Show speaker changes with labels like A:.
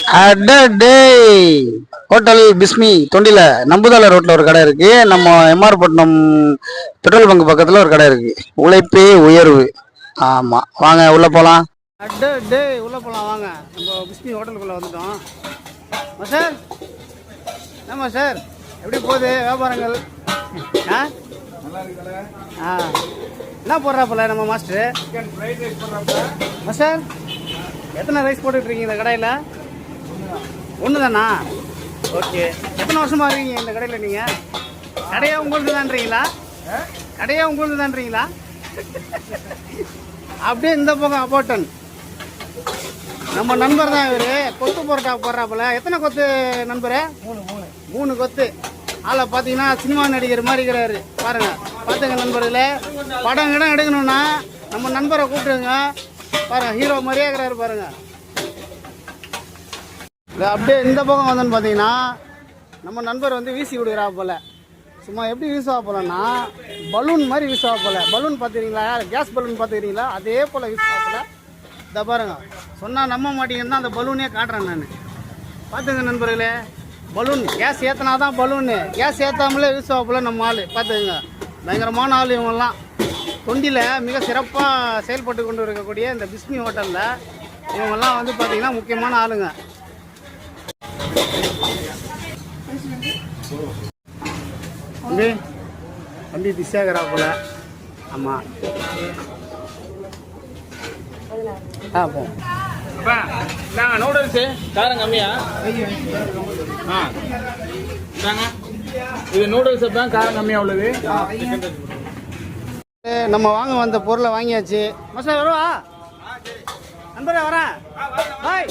A: அடடே ஹோட்டல் பிஸ்மி தொண்டில நம்புதல ரோட்ல ஒரு கடை இருக்கு. நம்ம எம்ஆர் பட்டினம் பெட்ரோல் பங்க் பக்கத்துல ஒரு கடை இருக்கு. உழைப்பே உயர்வு. ஆமா, வாங்க உள்ள போலாம். அடடே உள்ள போலாம் வாங்க. நம்ம பிஸ்மி ஹோட்டலுக்குள்ள வந்துட்டோம். சார் ஆமா சார், எப்படி போகுது வியாபாரங்கள்? என்ன போடுறாப்புல நம்ம மாஸ்டரு? சார் எத்தனை ரைஸ் போட்டுட்டு இருக்கீங்க இந்த கடையில்? ஒன்று தானா? ஓகே. எத்தனை வருஷமா இருக்கீங்க இந்த கடையில்? நீங்கள் கடையாக உங்களுக்கு தான்றீங்களா? கடையாக உங்களுக்கு தான்றீங்களா? அப்படியே இந்த பக்கம் அபோட்டன் நம்ம நண்பர் தான் இவர். கொத்து பரோட்டா போடுறாப்புல. எத்தனை கொத்து நண்பரே? மூணு கொத்து. ஆளை பார்த்தீங்கன்னா சினிமா நடிகர் மாதிரி இருக்கிறாரு பாருங்க. பார்த்துங்க நண்பர்களே, படம் இடம் எடுக்கணும்னா நம்ம நண்பரை கூப்பிட்டுருங்க பாருங்க. ஹீரோ மாதிரியே இருக்கிறாரு பாருங்க. அப்படியே இந்த பக்கம் வந்தோன்னு பார்த்தீங்கன்னா நம்ம நண்பர் வந்து வீசி விடுகிறா போல. சும்மா எப்படி வீசுவா போலன்னா பலூன் மாதிரி வீசுவா போல. பலூன் பார்த்துக்கிறீங்களா? கேஸ் பலூன் பார்த்துக்கிறீங்களா? அதே போல் வீசுவா போல. இதை பாருங்க, சொன்னால் நம்ப மாட்டீங்கன்னா அந்த பலூனே காட்டுறேன் நான். பார்த்துங்க நண்பர்களே, பலூன் கேஸ் ஏற்றினா தான் பலூனு. கேஸ் ஏற்றாமலே வீசுவா போல நம்ம ஆள். பார்த்துக்குங்க, பயங்கரமான ஆள் இவங்கெல்லாம். தொண்டியில் மிக சிறப்பாக செயல்பட்டு கொண்டு இருக்கக்கூடிய இந்த பிஸ்மி ஹோட்டலில் இவங்கெல்லாம் வந்து பார்த்திங்கன்னா முக்கியமான ஆளுங்க. தம்பி திசாகரா போல. ஆமாம், போ
B: நூடுல்ஸு காரம் கம்மியா? இது நூடுல்ஸ் தான் காரம் கம்மியாக உள்ளது.
A: நம்ம வாங்க வந்த பொருளை வாங்கியாச்சு. மசாலா வருவா நண்பரே, வரேன் பாய்.